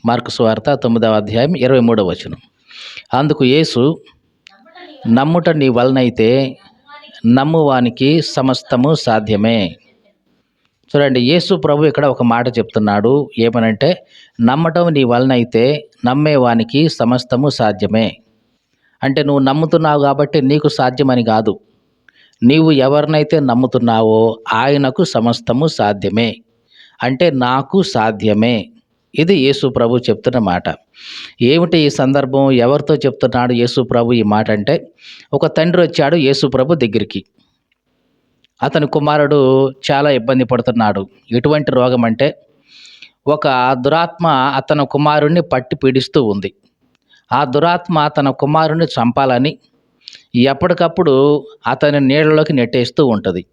Mark సువార్త 9వ అధ్యాయం 23వ వచనం. అందుకు యేసు, నమ్ముట నీ వలనైతే నమ్మువానికి సమస్తము సాధ్యమే. చూడండి, యేసు ప్రభు ఇక్కడ ఒక మాట చెప్తున్నాడు. ఏమనంటే, నమ్మటం నీ వలనైతే నమ్మేవానికి సమస్తము సాధ్యమే. అంటే నువ్వు నమ్ముతున్నావు కాబట్టి నీకు సాధ్యమని కాదు. నీవు ఎవరినైతే నమ్ముతున్నావో ఆయనకు సమస్తము సాధ్యమే. అంటే నాకు సాధ్యమే. ఇది యేసు ప్రభు చెప్తున్న మాట. ఏమిటి ఈ సందర్భం? ఎవరితో చెప్తున్నాడు యేసు ప్రభు ఈ మాట అంటే, ఒక తండ్రి వచ్చాడు యేసు ప్రభు దగ్గరికి. అతని కుమారుడు చాలా ఇబ్బంది పడుతున్నాడు. ఎటువంటి రోగం అంటే, ఒక దురాత్మ అతని కుమారుణ్ణి పట్టి పీడిస్తూ ఉంది. ఆ దురాత్మ తన కుమారుణ్ణి చంపాలని ఎప్పటికప్పుడు అతని నీళ్ళలోకి నెట్టేస్తూ ఉంటుంది.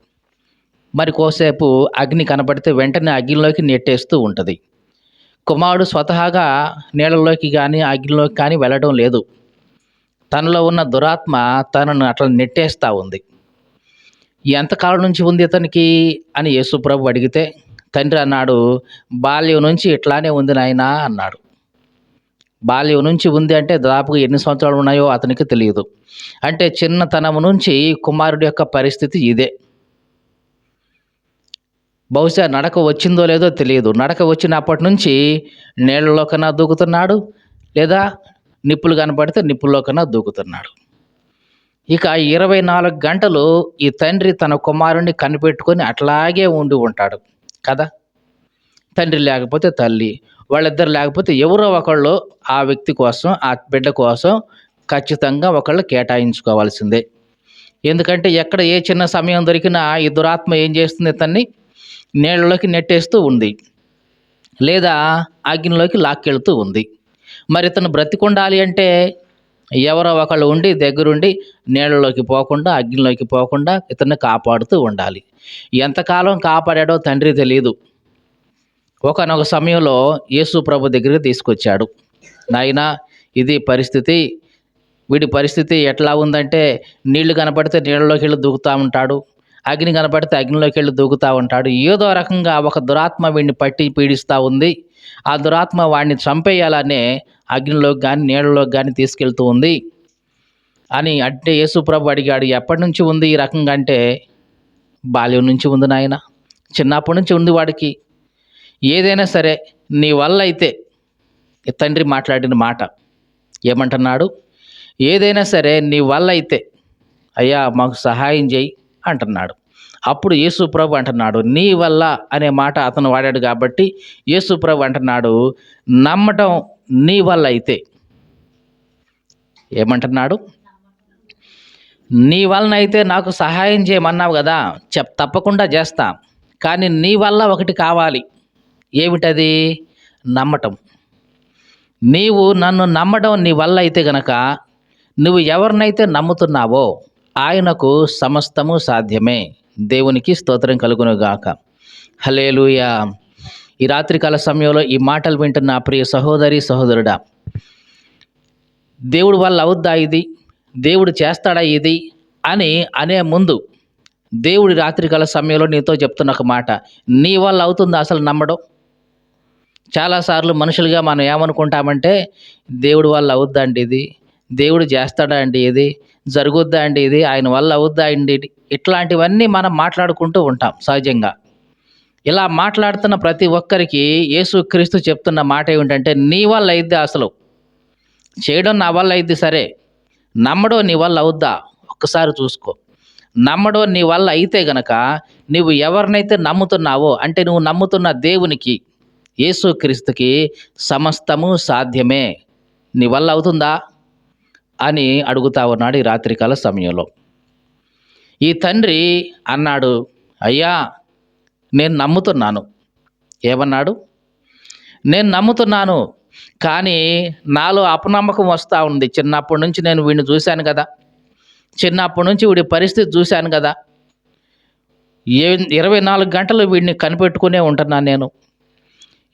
మరి కోసేపు అగ్ని కనపడితే వెంటనే అగ్నిలోకి నెట్టేస్తూ ఉంటుంది. కుమారుడు స్వతహాగా నీళ్ళలోకి కానీ అగ్నిలోకి కానీ వెళ్ళడం లేదు. తనలో ఉన్న దురాత్మ తనను అట్లా నెట్టేస్తూ ఉంది. ఎంతకాలం నుంచి ఉంది ఇతనికి అని యేసుప్రభు అడిగితే, తండ్రి అన్నాడు, బాల్యం నుంచి ఇట్లానే ఉంది నాయనా అన్నాడు. బాల్యం నుంచి ఉంది అంటే దాదాపుగా ఎన్ని సంవత్సరాలు ఉన్నాయో అతనికి తెలియదు. అంటే చిన్నతనం నుంచి కుమారుడి యొక్క పరిస్థితి ఇదే. బహుశా నడక వచ్చిందో లేదో తెలియదు. నడక వచ్చినప్పటి నుంచి నీళ్ళలో కన్నా దూకుతున్నాడు, లేదా నిప్పులు కనపడితే నిప్పుల్లో కన్నా దూకుతున్నాడు. ఇక 24 గంటలు ఈ తండ్రి తన కుమారుణ్ణి కనిపెట్టుకొని అట్లాగే ఉండి ఉంటాడు కదా. తండ్రి లేకపోతే తల్లి, వాళ్ళిద్దరు లేకపోతే ఎవరో ఒకళ్ళు ఆ వ్యక్తి కోసం, ఆ బిడ్డ కోసం ఖచ్చితంగా ఒకళ్ళు కేటాయించుకోవాల్సిందే. ఎందుకంటే ఎక్కడ ఏ చిన్న సమయం దొరికినా ఈ దురాత్మ ఏం చేస్తుంది, ఇతన్ని నీళ్ళలోకి నెట్టేస్తూ ఉంది, లేదా అగ్నిలోకి లాక్కెళ్తూ ఉంది. మరి ఇతను బ్రతికుండాలి అంటే ఎవరో ఒకళ్ళు ఉండి దగ్గరుండి నీళ్ళలోకి పోకుండా, అగ్నిలోకి పోకుండా ఇతన్ని కాపాడుతూ ఉండాలి. ఎంతకాలం కాపాడాడో తండ్రి తెలియదు. ఒకానొక సమయంలో యేసు ప్రభు దగ్గరికి తీసుకొచ్చాడు. నాయనా, ఇది పరిస్థితి. వీడి పరిస్థితి ఎట్లా ఉందంటే, నీళ్లు కనపడితే నీళ్ళలోకి వెళ్ళి దూకుతూ ఉంటాడు, అగ్ని కనపడితే అగ్నిలోకి వెళ్ళి దూకుతూ ఉంటాడు. ఏదో రకంగా ఒక దురాత్మ వీడిని పట్టి పీడిస్తూ ఉంది. ఆ దురాత్మ వాడిని చంపేయాలనే అగ్నిలోకి కానీ నీళ్ళలోకి కానీ తీసుకెళ్తూ ఉంది అని అంటే యేసు ప్రభు అడిగాడు, ఎప్పటి నుంచి ఉంది ఈ రకంగా అంటే, బాల్యం నుంచి ఉంది నాయన, చిన్నప్పటి నుంచి ఉంది వాడికి. ఏదైనా సరే నీ వల్ల అయితే, తండ్రి మాట్లాడిన మాట ఏమంటున్నాడు, ఏదైనా సరే నీ వల్ల అయితే అయ్యా మాకు సహాయం చేయి అంటున్నాడు. అప్పుడు యేసు ప్రభు అంటున్నాడు, నీ వల్ల అనే మాట అతను వాడాడు కాబట్టి యేసు ప్రభు అంటున్నాడు, నమ్మటం నీ వల్ల అయితే. ఏమంటున్నాడు? నీ వలన అయితే నాకు సహాయం చేయమన్నావు కదా, తప్పకుండా చేస్తా. కానీ నీ వల్ల ఒకటి కావాలి. ఏమిటది? నమ్మటం. నీవు నన్ను నమ్మడం నీ వల్ల అయితే గనక, నువ్వు ఎవరినైతే నమ్ముతున్నావో ఆయనకు సమస్తము సాధ్యమే. దేవునికి స్తోత్రం కలుగునుగాక. హల్లెలూయా. ఈ రాత్రికాల సమయంలో ఈ మాటలు వింటున్న ప్రియ సహోదరి సహోదరుడా, దేవుడి వల్ల అవుద్దా ఇది, దేవుడు చేస్తాడా ఇది అని అనే ముందు, దేవుడి రాత్రికాల సమయంలో నీతో చెప్తున్న ఒక మాట, నీ వల్ల అవుతుందా అసలు నమ్మడం? చాలాసార్లు మనుషులుగా మనం ఏమనుకుంటామంటే, దేవుడి వల్ల అవుద్దా అండి ఇది, దేవుడు చేస్తాడా అండి ఇది, జరుగుద్దా అండి ఇది, ఆయన వల్ల అవుద్దా అండి ఇది, ఇట్లాంటివన్నీ మనం మాట్లాడుకుంటూ ఉంటాం సహజంగా. ఇలా మాట్లాడుతున్న ప్రతి ఒక్కరికి యేసుక్రీస్తు చెప్తున్న మాట ఏమిటంటే, నీ వల్ల అయిద్దా అసలు? చేయడం నా వల్ల అయిద్ది సరే, నమ్మడం నీ వల్ల అవుద్దా? ఒక్కసారి చూసుకో. నమ్మడం నీ వల్ల అయితే గనక, నువ్వు ఎవరినైతే నమ్ముతున్నావో, అంటే నువ్వు నమ్ముతున్న దేవునికి, యేసుక్రీస్తుకి సమస్తము సాధ్యమే. నీ వల్ల అవుతుందా అని అడుగుతా ఉన్నాడు ఈ రాత్రికాల సమయంలో. ఈ తండ్రి అన్నాడు, అయ్యా నేను నమ్ముతున్నాను. ఏమన్నాడు? నేను నమ్ముతున్నాను, కానీ నాలో అపనమ్మకం వస్తూ ఉంది. చిన్నప్పటి నుంచి నేను వీడిని చూశాను కదా, చిన్నప్పటి నుంచి వీడి పరిస్థితి చూశాను కదా, 24 గంటలు వీడిని కనిపెట్టుకునే ఉంటున్నాను నేను.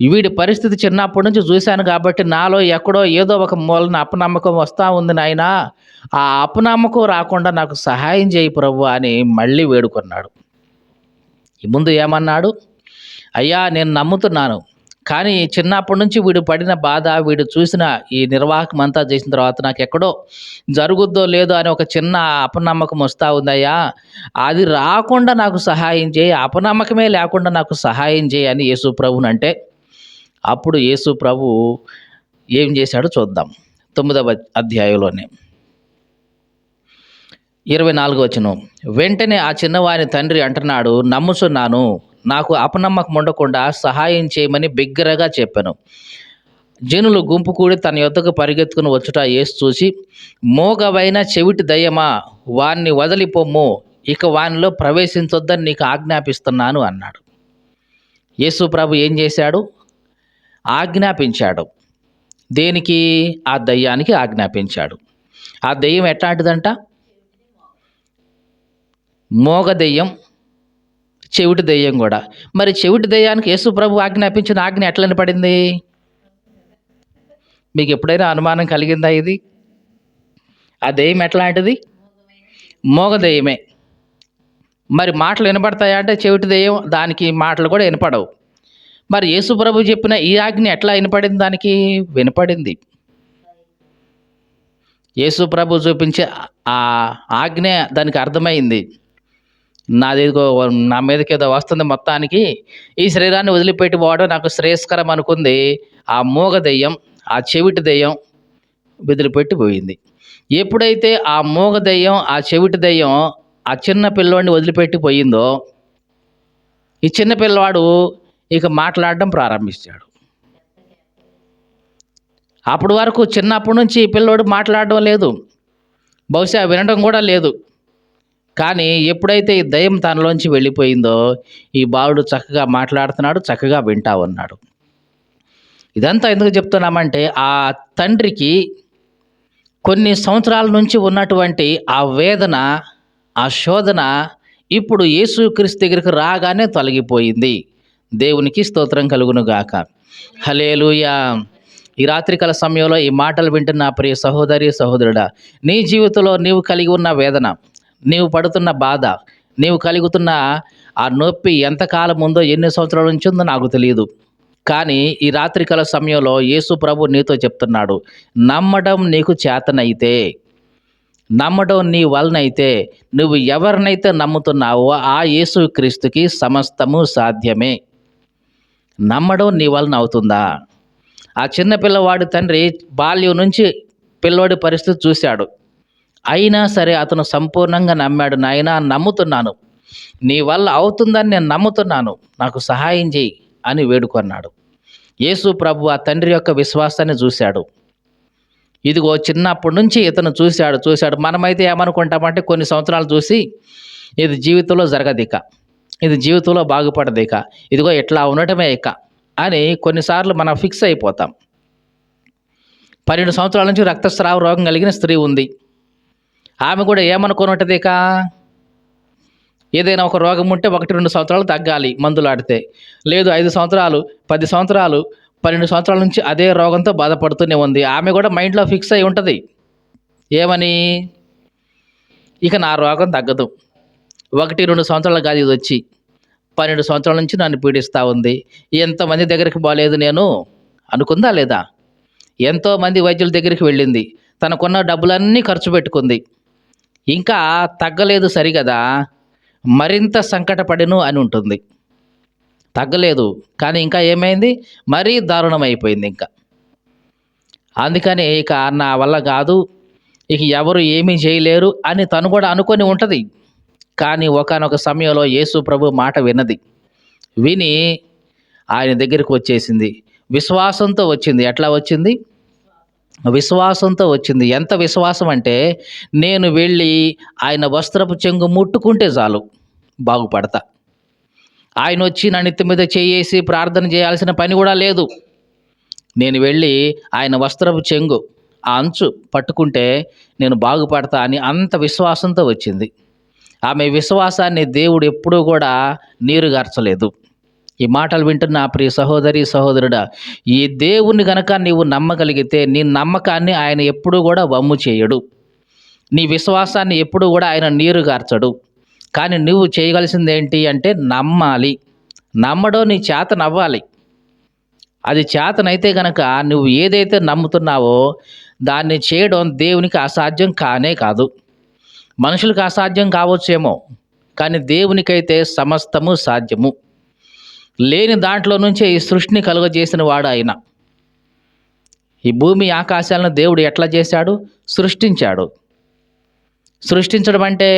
వీడి పరిస్థితి చిన్నప్పటి నుంచి చూశాను కాబట్టి నాలో ఎక్కడో ఏదో ఒక మూలన అపనమ్మకం వస్తూ ఉంది నాయనా. ఆ అపనమ్మకం రాకుండా నాకు సహాయం చేయి ప్రభు అని మళ్ళీ వేడుకున్నాడు. ఈ ముందు ఏమన్నాడు? అయ్యా నేను నమ్ముతున్నాను, కానీ చిన్నప్పటి నుంచి వీడు పడిన బాధ, వీడు చూసిన ఈ నిర్వాహకం అంతా చేసిన తర్వాత నాకెక్కడో జరుగుద్దో లేదో అని ఒక చిన్న అపనమ్మకం వస్తా ఉందయ్యా. అది రాకుండా నాకు సహాయం చేయి. అపనమ్మకమే లేకుండా నాకు సహాయం చేయి అని యేసు ప్రభువునంటే, అప్పుడు యేసు ప్రభువు ఏం చేశాడో చూద్దాం. 9వ అధ్యాయంలోనే 24వ వచనం. వెంటనే ఆ చిన్నవాని తండ్రి అంటున్నాడు, నమ్ముచున్నాను, నాకు అపనమ్మకం ఉండకుండా సహాయం చేయమని బిగ్గరగా చెప్పాను. జనులు గుంపు కూడి తన యొద్దకు పరిగెత్తుకుని వచ్చుట యేసు చూసి, మోగవైన చెవిటి దయ్యమా, వాణ్ణి వదిలిపొమ్ము, ఇక వానిలో ప్రవేశించొద్దని నీకు ఆజ్ఞాపిస్తున్నాను అన్నాడు. యేసు ప్రభు ఏం చేశాడు? ఆజ్ఞాపించాడు. దేనికి? ఆ దయ్యానికి ఆజ్ఞాపించాడు. ఆ దెయ్యం ఎట్లాంటిదంట? మోగ దెయ్యం, చెవిటి దెయ్యం కూడా. మరి చెవిటి దెయ్యానికి యేసు ప్రభు ఆజ్ఞాపించిన ఆజ్ఞ ఎట్లని పడింది? మీకు ఎప్పుడైనా అనుమానం కలిగిందా ఇది? ఆ దెయ్యం ఎట్లాంటిది? మోగ దెయ్యమే. మరి మాటలు వినపడతాయా అంటే చెవిటి దెయ్యం, దానికి మాటలు కూడా వినపడవు. మరి యేసు ప్రభు చెప్పిన ఈ ఆజ్ఞ ఎట్లా వినపడింది? దానికి వినపడింది. యేసు ప్రభు చూపించే ఆ ఆజ్ఞ దానికి అర్థమైంది. నా మీదకి ఏదో వస్తుంది మొత్తానికి, ఈ శరీరాన్ని వదిలిపెట్టి పోవడం నాకు శ్రేయస్కరం అనుకుంది. ఆ మూగ దెయ్యం, ఆ చెవిటి దెయ్యం వదిలిపెట్టి పోయింది. ఎప్పుడైతే ఆ మూగ దెయ్యం, ఆ చెవిటి దెయ్యం ఆ చిన్న పిల్లోడిని వదిలిపెట్టి పోయిందో, ఈ చిన్న పిల్లవాడు ఇక మాట్లాడడం ప్రారంభించాడు. అప్పటి వరకు చిన్నప్పటి నుంచి ఈ పిల్లోడు మాట్లాడడం లేదు, బహుశా వినడం కూడా లేదు. కానీ ఎప్పుడైతే ఈ దయ్యం తనలోంచి వెళ్ళిపోయిందో, ఈ బాలుడు చక్కగా మాట్లాడుతున్నాడు, చక్కగా వింటా ఉన్నాడు. ఇదంతా ఎందుకు చెప్తున్నామంటే, ఆ తండ్రికి కొన్ని సంవత్సరాల నుంచి ఉన్నటువంటి ఆ వేదన, ఆ శోధన ఇప్పుడు యేసుక్రీస్తు దగ్గరికి రాగానే తొలగిపోయింది. దేవునికి స్తోత్రం కలుగును గాక. హల్లెలూయా. ఈ రాత్రికాల సమయంలో ఈ మాటలు వింటున్న ప్రియ సహోదరి, సహోదరుడా, నీ జీవితంలో నీవు కలిగి ఉన్న వేదన, నీవు పడుతున్న బాధ, నీవు కలుగుతున్న ఆ నొప్పి ఎంతకాలం ఉందో, ఎన్ని సంవత్సరాల నుంచి ఉందో నాకు తెలియదు. కానీ ఈ రాత్రికాల సమయంలో యేసు ప్రభు నీతో చెప్తున్నాడు, నమ్మడం నీకు చేతనైతే, నమ్మడం నీ వలనైతే, నువ్వు ఎవరినైతే నమ్ముతున్నావో ఆ యేసుక్రీస్తుకి సమస్తము సాధ్యమే. నమ్మడం నీ వలన అవుతుందా? ఆ చిన్న పిల్లవాడి తండ్రి బాల్యం నుంచి పిల్లోడి పరిస్థితి చూశాడు. అయినా సరే అతను సంపూర్ణంగా నమ్మాడు. నాయనా, నమ్ముతున్నాను, నీ వల్ల అవుతుందని నేను నమ్ముతున్నాను, నాకు సహాయం చేయి అని వేడుకొన్నాడు. యేసు ప్రభు ఆ తండ్రి యొక్క విశ్వాసాన్ని చూశాడు. ఇదిగో చిన్నప్పటి నుంచి ఇతను చూశాడు. మనమైతే ఏమనుకుంటామంటే, కొన్ని సంవత్సరాలు చూసి ఇది జీవితంలో జరగదిక, ఇది జీవితంలో బాగుపడదిక, ఇదిగో ఇట్లా ఉండటమే ఇక అని కొన్నిసార్లు మనం ఫిక్స్ అయిపోతాం. 12 సంవత్సరాల నుంచి రక్తస్రావ రోగం కలిగిన స్త్రీ ఉంది. ఆమె కూడా ఏమనుకుని ఉంటుంది, ఇక ఏదైనా ఒక రోగం ఉంటే 1-2 సంవత్సరాలు తగ్గాలి మందులు ఆడితే, లేదు 5 సంవత్సరాలు, 10 సంవత్సరాలు, 12 సంవత్సరాల నుంచి అదే రోగంతో బాధపడుతూనే ఉంది. ఆమె కూడా మైండ్లో ఫిక్స్ అయి ఉంటుంది. ఏమని? ఇక నా రోగం తగ్గదు, 1-2 సంవత్సరాలు కాదు ఇది వచ్చి, 12 సంవత్సరాల నుంచి నన్ను పీడిస్తూ ఉంది. ఎంతమంది దగ్గరికి పోలేదు నేను అనుకుందా లేదా? ఎంతోమంది వైద్యుల దగ్గరికి వెళ్ళింది, తనకున్న డబ్బులన్నీ ఖర్చు పెట్టుకుంది, ఇంకా తగ్గలేదు సరిగదా, మరింత సంకటపడిను అని ఉంటుంది. తగ్గలేదు, కానీ ఇంకా ఏమైంది? మరీ దారుణం అయిపోయింది ఇంకా. అందుకని ఇక నా వల్ల కాదు, ఇక ఎవరు ఏమీ చేయలేరు అని తను కూడా అనుకొని ఉంటుంది. కానీ ఒకానొక సమయంలో యేసు ప్రభు మాట విన్నది. విని ఆయన దగ్గరికి వచ్చేసింది. విశ్వాసంతో వచ్చింది. ఎట్లా వచ్చింది? విశ్వాసంతో వచ్చింది. ఎంత విశ్వాసం అంటే, నేను వెళ్ళి ఆయన వస్త్రపు చెంగు ముట్టుకుంటే చాలు బాగుపడతా. ఆయన వచ్చి నా నెత్తి మీద చేయేసి ప్రార్థన చేయాల్సిన పని కూడా లేదు. నేను వెళ్ళి ఆయన వస్త్రపు చెంగు ఆ అంచు పట్టుకుంటే నేను బాగుపడతా అని అంత విశ్వాసంతో వచ్చింది. ఆమె విశ్వాసాన్ని దేవుడు ఎప్పుడూ కూడా నీరుగార్చలేదు. ఈ మాటలు వింటున్న ప్రియ సహోదరి, సహోదరుడా, ఈ దేవుణ్ణి గనక నీవు నమ్మగలిగితే, నీ నమ్మకాన్ని ఆయన ఎప్పుడూ కూడా వమ్ము చేయడు. నీ విశ్వాసాన్ని ఎప్పుడూ కూడా ఆయన నీరుగార్చడు. కానీ నువ్వు చేయవలసింది ఏంటి అంటే, నమ్మాలి. నమ్మడం నీ చేతనవ్వాలి. అది చేతనైతే గనక నువ్వు ఏదైతే నమ్ముతున్నావో దాన్ని చేయడం దేవునికి అసాధ్యం కానే కాదు. మనుషులకు అసాధ్యం కావచ్చేమో, కానీ దేవునికైతే సమస్తము సాధ్యము. లేని దాంట్లో నుంచే ఈ సృష్టిని కలుగజేసిన వాడు ఆయన. ఈ భూమి ఆకాశాలను దేవుడు ఎట్లా చేశాడు? సృష్టించాడు. సృష్టించడం అంటే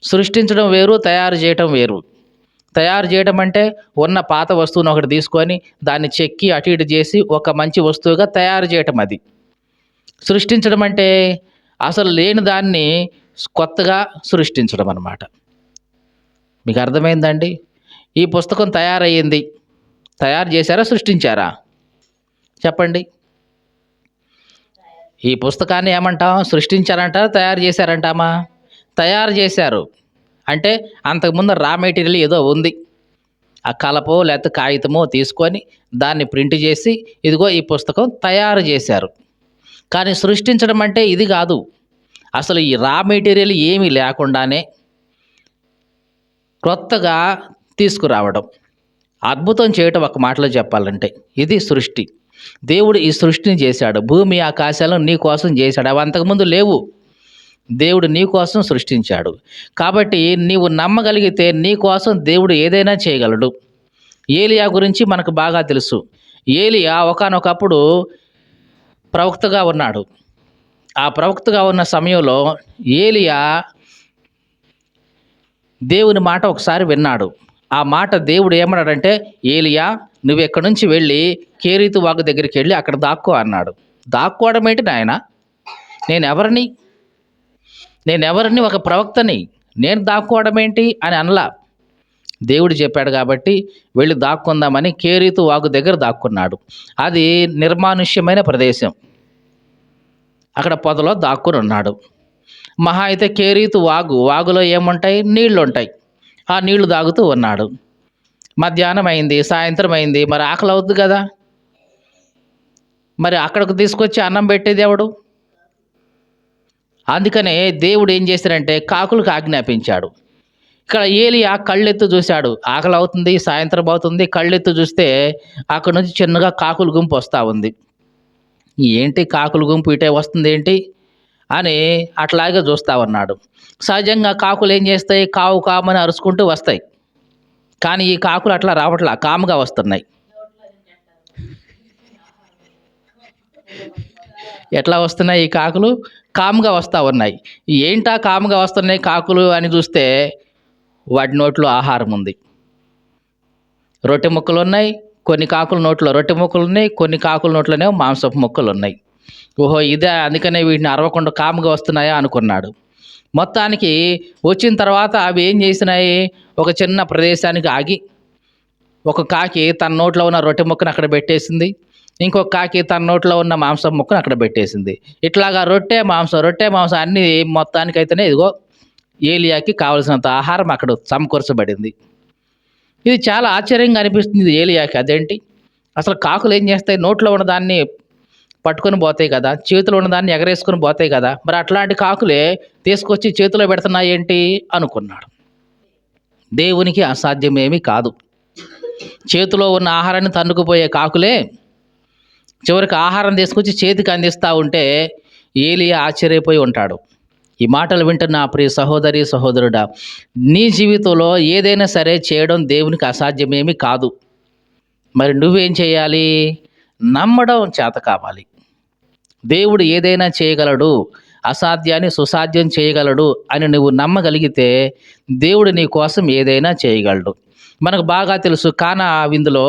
సృష్టించడం వేరు, తయారు చేయటం వేరు. తయారు చేయడం అంటే ఉన్న పాత వస్తువును ఒకటి తీసుకొని దాన్ని చెక్కి అటు ఇటు చేసి ఒక మంచి వస్తువుగా తయారు చేయటం అది. సృష్టించడం అంటే అసలు లేని దాన్ని కొత్తగా సృష్టించడం అన్నమాట. మీకు అర్థమైందండి? ఈ పుస్తకం తయారయ్యింది. తయారు చేశారా? సృష్టించారా? చెప్పండి. ఈ పుస్తకాన్ని ఏమంటాం? సృష్టించారంటారా? తయారు చేశారంటామా? తయారు చేశారు. అంటే అంతకుముందు రా మెటీరియల్ ఏదో ఉంది. ఆ కలపో లేకపోతే కాగితమో తీసుకొని దాన్ని ప్రింట్ చేసి ఇదిగో ఈ పుస్తకం తయారు చేశారు. కానీ సృష్టించడం అంటే ఇది కాదు. అసలు ఈ రా మెటీరియల్ ఏమీ లేకుండానే క్రొత్తగా తీసుకురావడం, అద్భుతం చేయటం ఒక మాటలో చెప్పాలంటే ఇది సృష్టి. దేవుడు ఈ సృష్టిని చేశాడు. భూమి ఆకాశాలను నీ కోసం చేశాడు. అవి అంతకుముందు లేవు. దేవుడు నీ కోసం సృష్టించాడు. కాబట్టి నీవు నమ్మగలిగితే నీ కోసం దేవుడు ఏదైనా చేయగలడు. ఏలియా గురించి మనకు బాగా తెలుసు. ఏలియా ఒకానొకప్పుడు ప్రవక్తగా ఉన్నాడు. ఆ ప్రవక్తగా ఉన్న సమయంలో ఏలియా దేవుని మాట ఒకసారి విన్నాడు. ఆ మాట దేవుడు ఏమన్నాడంటే, ఏలియా నువ్వు ఎక్కడి నుంచి వెళ్ళి కేరీతు వాగు దగ్గరికి వెళ్ళి అక్కడ దాక్కో అన్నాడు. దాక్కోవడం ఏంటి నాయన? నేనెవరిని నేనెవరిని ఒక ప్రవక్తని, నేను దాక్కోవడం ఏంటి అని అనలా. దేవుడు చెప్పాడు కాబట్టి వెళ్ళి దాక్కుందామని కేరీతు వాగు దగ్గర దాక్కున్నాడు. అది నిర్మానుష్యమైన ప్రదేశం. అక్కడ పొదలో దాక్కుని ఉన్నాడు. మహా అయితే కేరీతు వాగులో ఏముంటాయి? నీళ్లు ఉంటాయి. ఆ నీళ్లు తాగుతూ ఉన్నాడు. మధ్యాహ్నం అయింది, సాయంత్రం అయింది, మరి ఆకలి అవుద్ది కదా. మరి అక్కడికి తీసుకొచ్చి అన్నం పెట్టేది ఎవడు? అందుకనే దేవుడు ఏం చేశాడంటే కాకులకు ఆజ్ఞాపించాడు. ఇక్కడ ఏలియా కళ్ళెత్తు చూశాడు. ఆకలి అవుతుంది, సాయంత్రం అవుతుంది. కళ్ళెత్తు చూస్తే అక్కడ నుంచి చిన్నగా కాకుల గుంపు వస్తూ ఉంది. ఏంటి కాకుల గుంపు ఇటే వస్తుంది ఏంటి అని అట్లాగే చూస్తూ ఉన్నాడు. సహజంగా కాకులు ఏం చేస్తాయి? కావు కామని అరుచుకుంటూ వస్తాయి. కానీ ఈ కాకులు అట్లా రావట్లా, కాముగా వస్తున్నాయి. ఎట్లా వస్తున్నాయి ఈ కాకులు? కాముగా వస్తూ ఉన్నాయి. ఏంటా కాముగా వస్తున్నాయి కాకులు అని చూస్తే వాటి నోట్లో ఆహారం ఉంది. రొట్టె ముక్కలు ఉన్నాయి. కొన్ని కాకుల నోట్లో రొట్టె ముక్కలు ఉన్నాయి, కొన్ని కాకుల నోట్లోనేమో మాంసపు ముక్కలు ఉన్నాయి. ఓహో ఇదే, అందుకనే వీటిని అరవకుండా కాముగా వస్తున్నాయా అనుకున్నాడు. మొత్తానికి వచ్చిన తర్వాత అవి ఏం చేసినాయి? ఒక చిన్న ప్రదేశానికి ఆగి ఒక కాకి తన నోట్లో ఉన్న రొట్టె ముక్కను అక్కడ పెట్టేసింది. ఇంకొక కాకి తన నోట్లో ఉన్న మాంసం ముక్కను అక్కడ పెట్టేసింది. ఇట్లాగా రొట్టె మాంసం అన్నీ మొత్తానికైతేనే ఇదిగో ఏలియాకి కావలసినంత ఆహారం అక్కడ సమకూర్చబడింది. ఇది చాలా ఆశ్చర్యంగా అనిపిస్తుంది ఏలియాకి. అదేంటి అసలు కాకులు ఏం చేస్తాయి? నోట్లో ఉన్నదాన్ని పట్టుకొని పోతాయి కదా, చేతిలో ఉన్నదాన్ని ఎగరేసుకొని పోతాయి కదా, మరి అట్లాంటి కాకులే తీసుకొచ్చి చేతిలో పెడుతున్నాయి ఏంటి అనుకున్నాడు. దేవునికి అసాధ్యమేమీ కాదు. చేతిలో ఉన్న ఆహారాన్ని తన్నుకుపోయే కాకులే చివరికి ఆహారం తీసుకొచ్చి చేతికి అందిస్తూ ఉంటే ఏలియా ఆశ్చర్యపోయి ఉంటాడు. ఈ మాటలు వింటున్న ప్రియ సహోదరి సహోదరుడా, నీ జీవితంలో ఏదైనా సరే చేయడం దేవునికి అసాధ్యమేమీ కాదు. మరి నువ్వేం చేయాలి? నమ్మడం చేత కావాలి. దేవుడు ఏదైనా చేయగలడు, అసాధ్యాన్ని సుసాధ్యం చేయగలడు అని నువ్వు నమ్మగలిగితే దేవుడు నీ కోసం ఏదైనా చేయగలడు. మనకు బాగా తెలుసు, కానా విందులో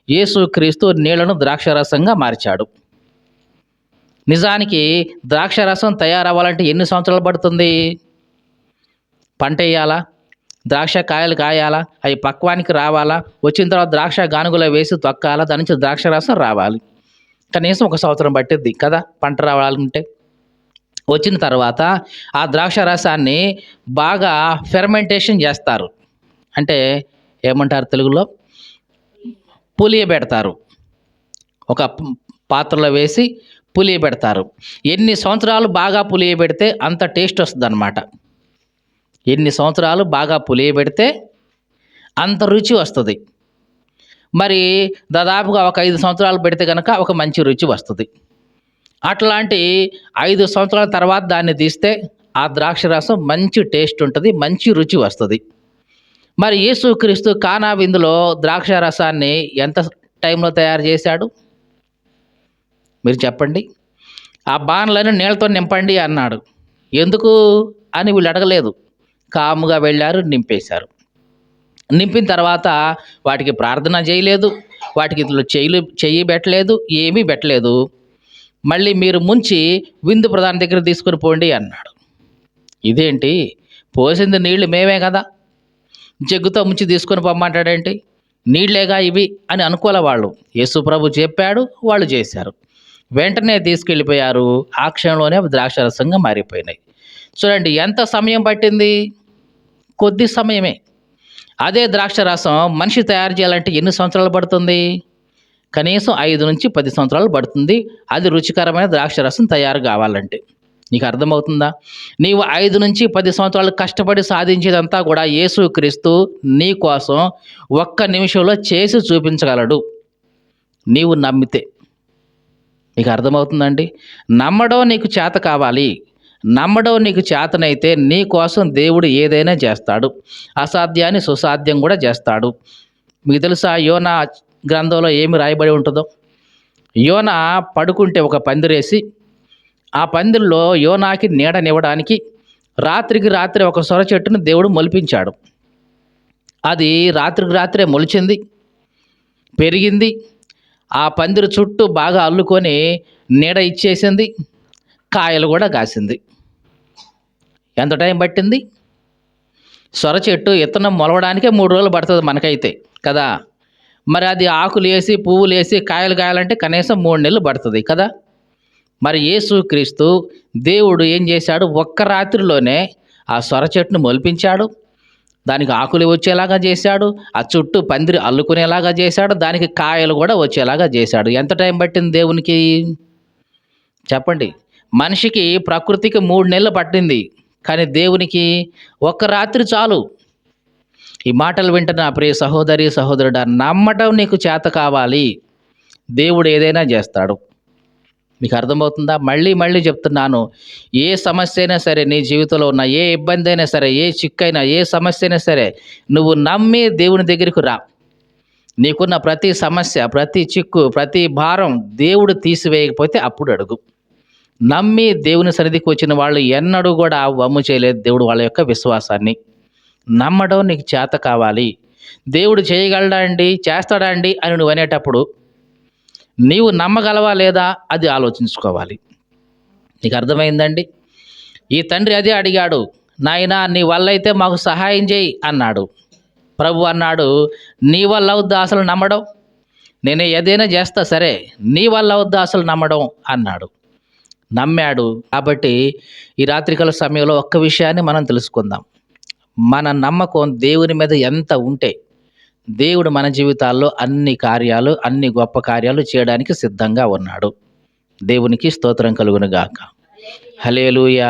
యేసుక్రీస్తు నీళ్లను ద్రాక్షరసంగా మార్చాడు. నిజానికి ద్రాక్షరసం తయారవ్వాలంటే ఎన్ని సంవత్సరాలు పడుతుంది? పంట వేయాలా, ద్రాక్ష కాయలు కాయాలా, అవి పక్వానికి రావాలా, వచ్చిన తర్వాత ద్రాక్ష గానుగులో వేసి తొక్కాలా, దాని నుంచి ద్రాక్షరసం రావాలి. కనీసం 1 సంవత్సరం పట్టిద్ది కదా పంట రావాలంటే. వచ్చిన తర్వాత ఆ ద్రాక్ష రసాన్ని బాగా ఫెర్మెంటేషన్ చేస్తారు. అంటే ఏమంటారు తెలుగులో? పులియబెడతారు. ఒక పాత్రలో వేసి పులియబెడతారు. ఎన్ని సంవత్సరాలు బాగా పులియబెడితే అంత టేస్ట్ వస్తుంది అన్నమాట. ఎన్ని సంవత్సరాలు బాగా పులియబెడితే అంత రుచి వస్తుంది. మరి దాదాపుగా ఒక 5 సంవత్సరాలు పెడితే గనక ఒక మంచి రుచి వస్తది. అట్లాంటి 5 సంవత్సరాల తర్వాత దాన్ని తీస్తే ఆ ద్రాక్ష రసం మంచి టేస్ట్ ఉంటది. మంచి రుచి వస్తది. మరి యేసుక్రీస్తు కానా విందులో ద్రాక్ష రసాన్ని ఎంత టైంలో తయారు చేశాడు? మీరు చెప్పండి. ఆ బానలను నీళ్ళతో నింపండి అన్నాడు. ఎందుకు అని వీళ్ళు అడగలేదు. కాముగా వెళ్లారు, నింపేశారు. నింపిన తర్వాత వాటికి ప్రార్థన చేయలేదు. వాటికి ఇట్లా చెయ్యి పెట్టలేదు. ఏమీ పెట్టలేదు. మళ్ళీ మీరు ముంచి విందు ప్రధాని దగ్గరికి తీసుకొని పోండి అన్నాడు. ఇదేంటి? పోసింది నీళ్లు మేమే కదా! జగ్గుతో ముంచి తీసుకొని పొమ్మంటాడేంటి? నీళ్ళేగా ఇవి అని అనుకోలే వాళ్ళు. యేసు ప్రభు చెప్పాడు, వాళ్ళు చేశారు. వెంటనే తీసుకెళ్ళిపోయారు. ఆ క్షణంలోనే అవి ద్రాక్షారసంగా మారిపోయినాయి. చూడండి ఎంత సమయం పట్టింది? కొద్ది సమయమే. అదే ద్రాక్ష రసం మనిషి తయారు చేయాలంటే ఎన్ని సంవత్సరాలు పడుతుంది? కనీసం 5-10 సంవత్సరాలు పడుతుంది. అది రుచికరమైన ద్రాక్ష రసం తయారు కావాలంటే. నీకు అర్థమవుతుందా? నీవు 5-10 సంవత్సరాలు కష్టపడి సాధించేదంతా కూడా యేసుక్రీస్తు నీ కోసం ఒక్క నిమిషంలో చేసి చూపించగలడు. నీవు నమ్మితే. నీకు అర్థమవుతుందండి? నమ్మడం నీకు చేత కావాలి. నమ్మడం నీకు చేతనైతే నీ కోసం దేవుడు ఏదైనా చేస్తాడు. అసాధ్యాన్ని సుసాధ్యం కూడా చేస్తాడు. మీకు తెలుసా యోనా గ్రంథంలో ఏమి రాయబడి ఉంటుందో? యోనా పడుకుంటే ఒక పందిరేసి, ఆ పందిరిలో యోనాకి నీడనివ్వడానికి రాత్రికి రాత్రే ఒక సొర చెట్టును దేవుడు మొలిపించాడు. అది రాత్రికి రాత్రే మొలిచింది, పెరిగింది. ఆ పందిరి చుట్టూ బాగా అల్లుకొని నీడ ఇచ్చేసింది, కాయలు కూడా కాసింది. ఎంత టైం పట్టింది? సొర చెట్టు ఇత్తనం మొలవడానికే 3 రోజులు పడుతుంది మనకైతే కదా! మరి అది ఆకులేసి, పువ్వులేసి, కాయలు కాయాలంటే కనీసం 3 నెలలు పడుతుంది కదా! మరి యేసుక్రీస్తు దేవుడు ఏం చేశాడు? ఒక్క రాత్రిలోనే ఆ సొర చెట్టును మొలిపించాడు. దానికి ఆకులు వచ్చేలాగా చేశాడు. ఆ చుట్టూ పందిరి అల్లుకునేలాగా చేశాడు. దానికి కాయలు కూడా వచ్చేలాగా చేశాడు. ఎంత టైం పట్టింది దేవునికి? చెప్పండి. మనిషికి, ప్రకృతికి 3 నెలలు పట్టింది. కానీ దేవునికి ఒక్క రాత్రి చాలు. ఈ మాటలు వింటున్న ప్రియ సహోదరి, సహోదరుడా, నమ్మటం నీకు చేత కావాలి. దేవుడు ఏదైనా చేస్తాడు. మీకు అర్థమవుతుందా? మళ్ళీ మళ్ళీ చెప్తున్నాను. ఏ సమస్య అయినా సరే, నీ జీవితంలో ఉన్న ఏ ఇబ్బంది అయినా సరే, ఏ చిక్కైనా, ఏ సమస్య అయినా సరే, నువ్వు నమ్మి దేవుని దగ్గరికి రా. నీకున్న ప్రతి సమస్య, ప్రతి చిక్కు, ప్రతి భారం దేవుడు తీసివేయకపోతే అప్పుడు అడుగు. నమ్మి దేవుని సన్నిధికి వచ్చిన వాళ్ళు ఎన్నడూ కూడా వమ్ము చేయలేదు దేవుడు వాళ్ళ యొక్క విశ్వాసాన్ని. నమ్మడం నీకు చేత కావాలి. దేవుడు చేయగలడా అండి, చేస్తాడా అండి అని నువ్వు అనేటప్పుడు నీవు నమ్మగలవా లేదా అది ఆలోచించుకోవాలి. నీకు అర్థమైందండి? ఈ తండ్రి అదే అడిగాడు. నాయనా, నీ వల్ల అయితే మాకు సహాయం చేయి అన్నాడు. ప్రభు అన్నాడు, నీ వల్ల అవుద్దా అసలు నమ్మడం? నేను ఏదైనా చేస్తా సరే, నీ వల్ల అవుద్దా అసలు నమ్మడం అన్నాడు. నమ్మాడు. కాబట్టి ఈ రాత్రికాల సమయంలో ఒక్క విషయాన్ని మనం తెలుసుకుందాం. మన నమ్మకం దేవుని మీద ఎంత ఉంటే దేవుడు మన జీవితాల్లో అన్ని గొప్ప కార్యాలు చేయడానికి సిద్ధంగా ఉన్నాడు. దేవునికి స్తోత్రం కలుగును గాక. హల్లెలూయా.